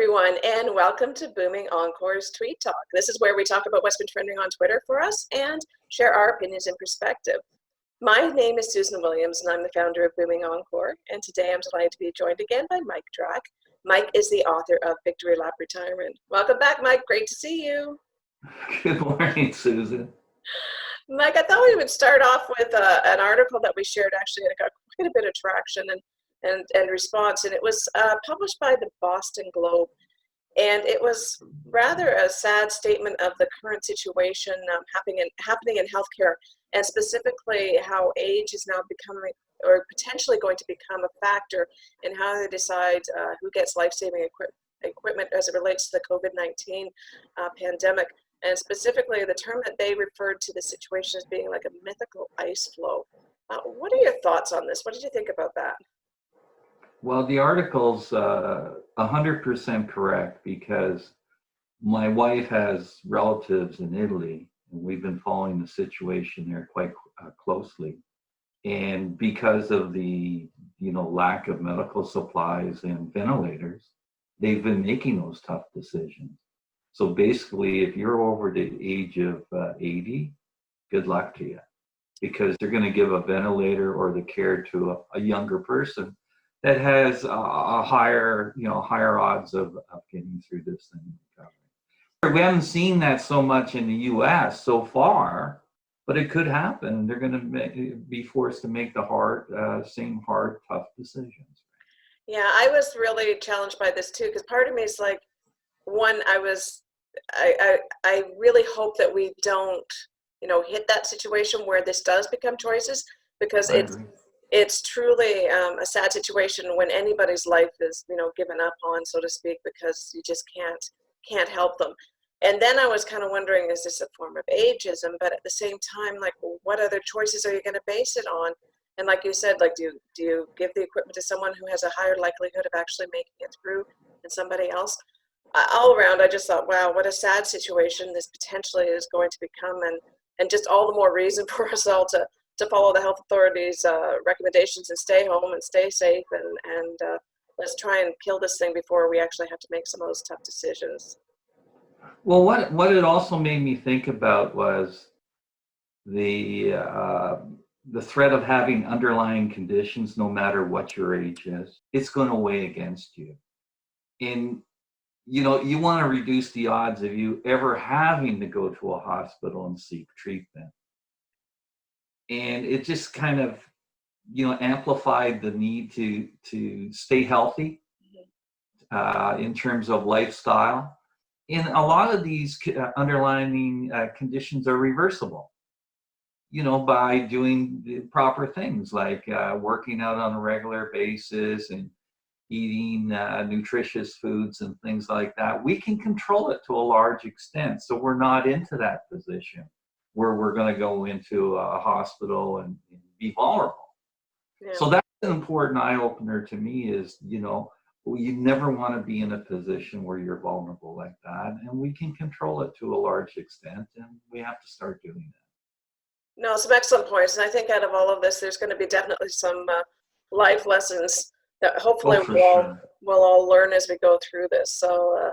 everyone, and welcome to Booming Encore's Tweet Talk. This is where we talk about what's been trending on Twitter for us and share our opinions and perspective. My name is Susan Williams, and I'm the founder of Booming Encore, and today I'm delighted to be joined again by Mike Drack. Mike is the author of Victory Lap Retirement. Welcome back, Mike. Great to see you. Good morning, Susan. Mike, I thought we would start off with an article that we shared. Actually, it got quite a bit of traction and response, and it was published by the Boston Globe, and it was rather a sad statement of the current situation happening in healthcare, and specifically how age is now becoming, or potentially going to become, a factor in how they decide who gets life-saving equipment as it relates to the COVID-19 pandemic. And specifically, the term that they referred to the situation as being like a mythical ice flow. What are your thoughts on this? What did you think about that? Well, the article's 100% correct, because my wife has relatives in Italy, and we've been following the situation there quite closely. And because of the lack of medical supplies and ventilators, they've been making those tough decisions. So basically, if you're over the age of 80, good luck to you, because they're going to give a ventilator or the care to a younger person that has a higher odds of getting through this thing. We haven't seen that so much in the U.S. so far, but it could happen. They're going to be forced to make the same hard, tough decisions. Yeah, I was really challenged by this too, because part of me is like, one, I really hope that we don't, hit that situation where this does become choices, because it's truly a sad situation when anybody's life is, given up on, so to speak, because you just can't help them. And then I was kind of wondering, is this a form of ageism? But at the same time, like, what other choices are you going to base it on? And like you said, like, do you give the equipment to someone who has a higher likelihood of actually making it through than somebody else? All around, I just thought, wow, what a sad situation this potentially is going to become, and just all the more reason for us all to follow the health authorities' recommendations and stay home and stay safe, and let's try and kill this thing before we actually have to make some of those tough decisions. Well, what it also made me think about was the threat of having underlying conditions, no matter what your age is. It's going to weigh against you. And you want to reduce the odds of you ever having to go to a hospital and seek treatment. And it just kind of, amplified the need to stay healthy in terms of lifestyle. And a lot of these underlying conditions are reversible, by doing the proper things, like working out on a regular basis and eating nutritious foods and things like that. We can control it to a large extent, so we're not into that position where we're going to go into a hospital and be vulnerable. Yeah. So that's an important eye-opener to me, is, you never want to be in a position where you're vulnerable like that, and we can control it to a large extent, and we have to start doing that. No, some excellent points, and I think out of all of this, there's going to be definitely some life lessons that hopefully we'll all learn as we go through this. So,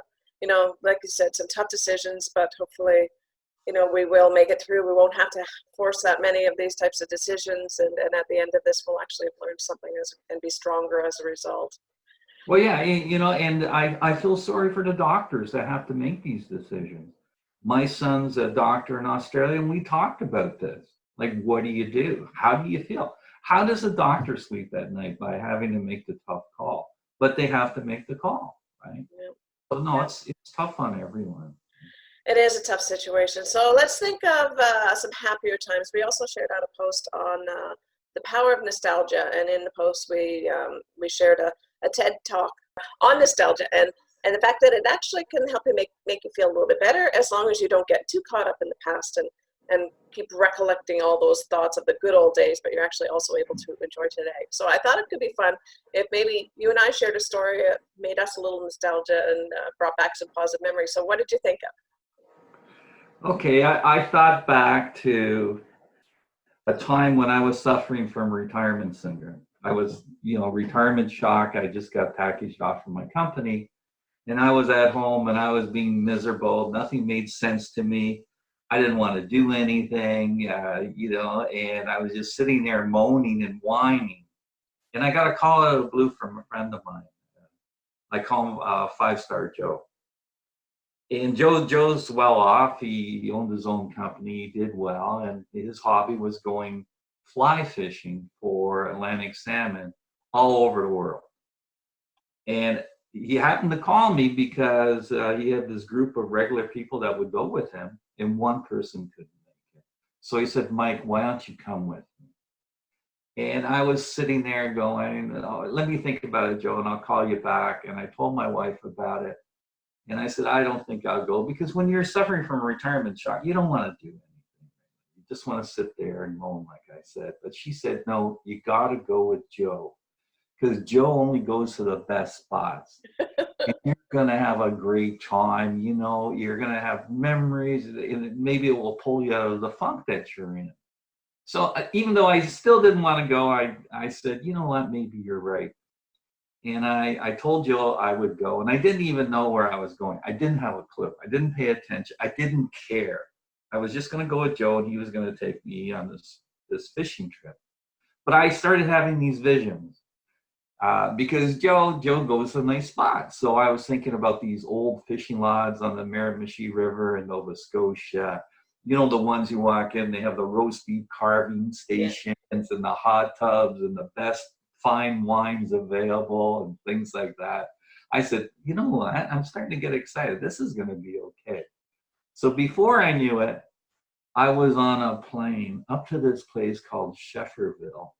like you said, some tough decisions, but hopefully, we will make it through. We won't have to force that many of these types of decisions, and at the end of this, we'll actually have learned something and be stronger as a result. Well, yeah, and I feel sorry for the doctors that have to make these decisions. My son's a doctor in Australia, and we talked about this. Like, what do you do? How do you feel? How does a doctor sleep at night? By having to make the tough call. But they have to make the call, right? Yeah. So no, it's tough on everyone. It is a tough situation. So let's think of some happier times. We also shared out a post on the power of nostalgia, and in the post we shared a TED talk on nostalgia and the fact that it actually can help you make you feel a little bit better, as long as you don't get too caught up in the past and keep recollecting all those thoughts of the good old days, but you're actually also able to enjoy today. So I thought it could be fun if maybe you and I shared a story that made us a little nostalgia and brought back some positive memories. So what did you think of? Okay, I thought back to a time when I was suffering from retirement syndrome. I was, retirement shock. I just got packaged off from my company, And I was at home and I was being miserable. Nothing made sense to me. I didn't want to do anything, and I was just sitting there moaning and whining. And I got a call out of the blue from a friend of mine. I call him Five Star Joe. And Joe's well off. He owned his own company. He did well, and his hobby was going fly fishing for Atlantic salmon all over the world. And he happened to call me because he had this group of regular people that would go with him, and one person couldn't make it. So he said, Mike, why don't you come with me? And I was sitting there going, oh, let me think about it, Joe, and I'll call you back. And I told my wife about it. And I said, I don't think I'll go, because when you're suffering from retirement shock, you don't want to do anything. You just want to sit there and moan, like I said. But she said, no, you got to go with Joe, because Joe only goes to the best spots. And you're going to have a great time. You're going to have memories, and maybe it will pull you out of the funk that you're in. So even though I still didn't want to go, I said, you know what, maybe you're right. And I told Joe I would go, and I didn't even know where I was going. I didn't have a clue. I didn't pay attention. I didn't care. I was just going to go with Joe, and he was going to take me on this fishing trip. But I started having these visions because Joe goes to nice spots. So I was thinking about these old fishing lodges on the Miramichi River in Nova Scotia. The ones you walk in, they have the roast beef carving stations and the hot tubs and the best fine wines available and things like that. I said, you know what? I'm starting to get excited. This is going to be okay. So before I knew it, I was on a plane up to this place called Shefferville,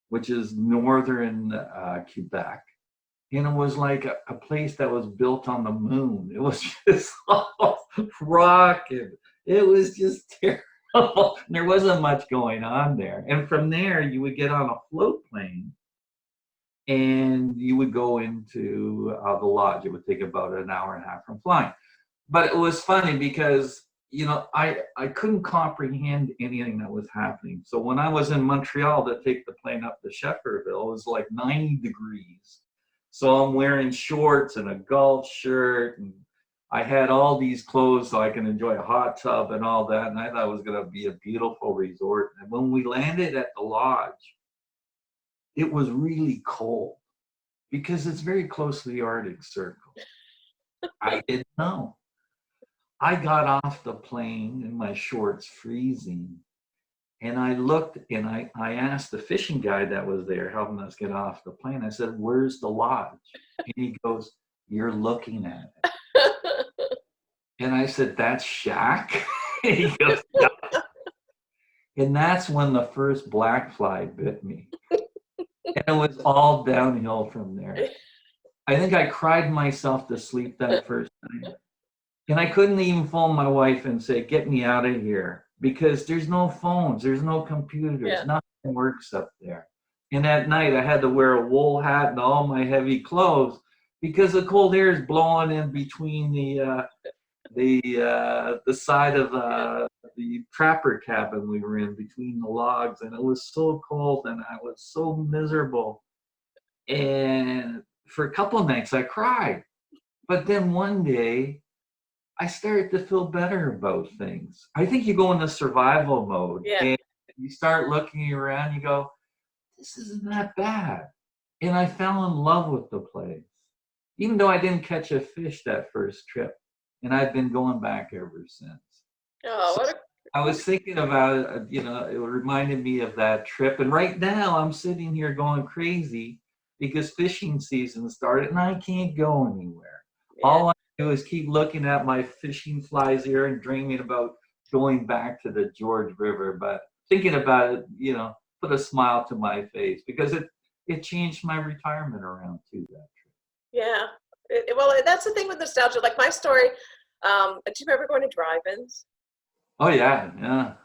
which is northern Quebec. And it was like a place that was built on the moon. It was just all rock, and it was just terrible. There wasn't much going on there. And from there, you would get on a float plane, and you would go into the lodge. It would take about an hour and a half from flying. But it was funny because, I couldn't comprehend anything that was happening. So when I was in Montreal to take the plane up to Shefferville, it was like 90 degrees. So I'm wearing shorts and a golf shirt, and I had all these clothes so I can enjoy a hot tub and all that. And I thought it was going to be a beautiful resort. And when we landed at the lodge, it was really cold because it's very close to the Arctic Circle. I didn't know. I got off the plane in my shorts, freezing. And I looked, and I asked the fishing guide that was there helping us get off the plane. I said, where's the lodge? And he goes, you're looking at it. And I said, that's shack? And he goes, yeah. And that's when the first black fly bit me. And it was all downhill from there. I think I cried myself to sleep that first night. And I couldn't even phone my wife and say, get me out of here, because there's no phones, there's no computers, nothing works up there. And at night I had to wear a wool hat and all my heavy clothes because the cold air is blowing in between the side of the trapper cabin we were in, between the logs, and it was so cold and I was so miserable. And for a couple of nights I cried. But then one day I started to feel better about things. I think you go into survival mode and you start looking around, you go, this isn't that bad. And I fell in love with the place, even though I didn't catch a fish that first trip. And I've been going back ever since. Oh, So I was thinking about it, it reminded me of that trip. And right now I'm sitting here going crazy because fishing season started and I can't go anywhere. Yeah. All I do is keep looking at my fishing flies here and dreaming about going back to the George River. But thinking about it, put a smile to my face because it changed my retirement around too, that trip. Yeah. Well, that's the thing with nostalgia. Like my story, do you remember going to drive-ins? Oh, yeah.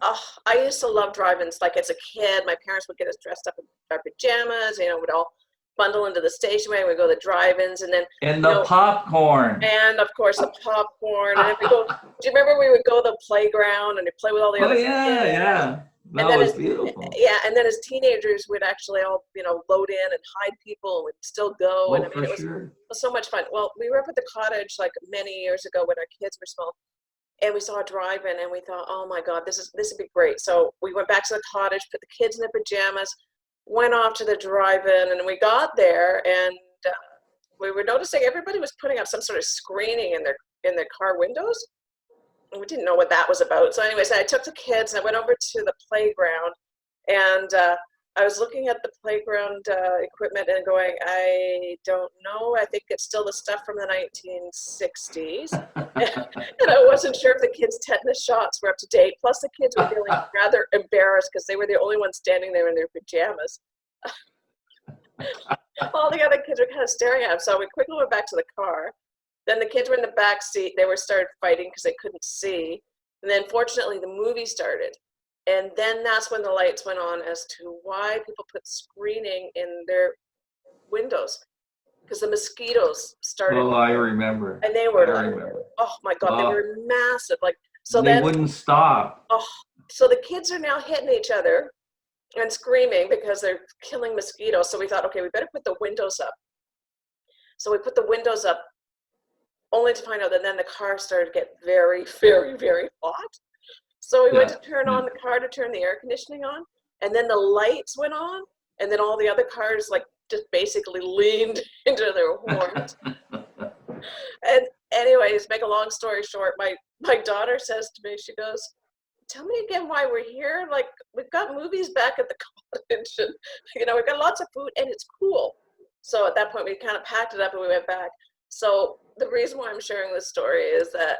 Oh, I used to love drive-ins. Like as a kid, my parents would get us dressed up in our pajamas, we'd all bundle into the station wagon, we'd go to the drive-ins, and then the popcorn. And of course the popcorn. And then we go, do you remember we would go to the playground and we'd play with all the other kids? Yeah. And That then was as beautiful. yeah, and then as teenagers, we'd actually all load in and hide people, and we'd still go. And Oh, I mean, for it sure. was so much fun. Well, we were up at the cottage like many years ago when our kids were small, and we saw a drive-in, and we thought, oh my God, this would be great. So we went back to the cottage, put the kids in their pajamas, went off to the drive-in, and we got there, and we were noticing everybody was putting up some sort of screening in their car windows. And we didn't know what that was about. So anyways, I took the kids and I went over to the playground, and I was looking at the playground equipment and going, I don't know. I think it's still the stuff from the 1960s. And I wasn't sure if the kids' tetanus shots were up to date. Plus, the kids were feeling rather embarrassed because they were the only ones standing there in their pajamas. All the other kids were kind of staring at them. So we quickly went back to the car. Then the kids were in the back seat. They were started fighting because they couldn't see. And then fortunately the movie started. And then that's when the lights went on as to why people put screening in their windows. Because the mosquitoes started. Oh, I remember. And they I were like, remember. oh my God, they Oh, were massive. Like, so they then, wouldn't stop. oh, so the kids are now hitting each other and screaming because they're killing mosquitoes. So we thought, okay, we better put the windows up. So we put the windows up, only to find out that then the car started to get very, very, very hot. So we went Yeah. to turn Yeah. on the car to turn the air conditioning on, and then the lights went on, and then all the other cars like just basically leaned into their horns. And anyways, make a long story short, my daughter says to me, she goes, tell me again why we're here. Like, we've got movies back at the cottage, and we've got lots of food, and it's cool. So at that point, we kind of packed it up and we went back. So the reason why I'm sharing this story is that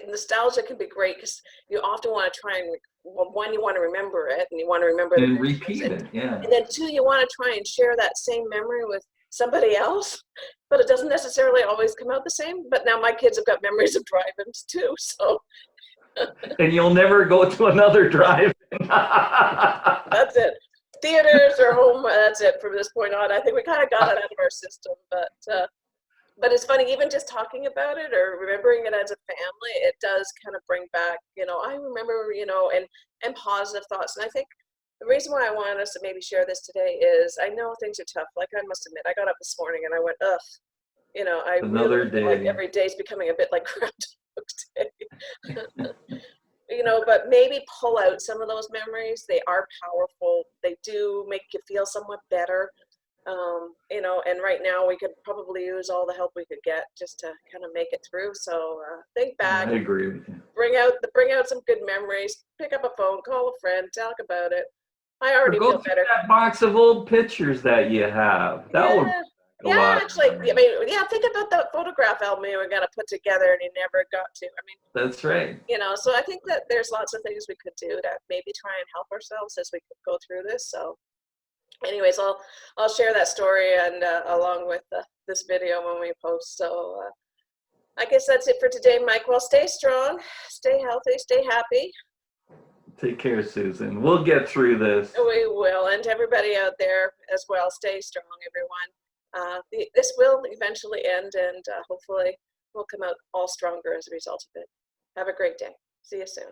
nostalgia can be great because you often want to try and, well, one, you want to remember it, and you want to remember the And pictures, repeat it. Yeah. and then two, you want to try and share that same memory with somebody else, but it doesn't necessarily always come out the same. But now my kids have got memories of drive-ins too, so And you'll never go to another drive. that's it. Theaters or home, that's it from this point on. I think we kind of got it out of our system, but it's funny, even just talking about it or remembering it as a family, it does kind of bring back, I remember, and positive thoughts. And I think the reason why I wanted us to maybe share this today is I know things are tough. Like, I must admit, I got up this morning and I went, ugh, I Another really feel like day. every day is becoming a bit like Groundhog Day. But maybe pull out some of those memories. They are powerful. They do make you feel somewhat better. And right now we could probably use all the help we could get just to kind of make it through. So think back, I agree with you. bring out some good memories, pick up a phone, call a friend, talk about it. I Or already go feel through better. that box of old pictures that you have. That would Yeah. a Yeah, lot. actually, I mean, yeah, think about that photograph album you were going to put together and you never got to. I mean, That's right. so I think that there's lots of things we could do to maybe try and help ourselves as we go through this. So anyways, I'll share that story and along with this video when we post. So I guess that's it for today, Mike. Well, stay strong, stay healthy, stay happy. Take care, Susan. We'll get through this. We will. And to everybody out there as well, stay strong, everyone. This will eventually end, and hopefully we'll come out all stronger as a result of it. Have a great day. See you soon.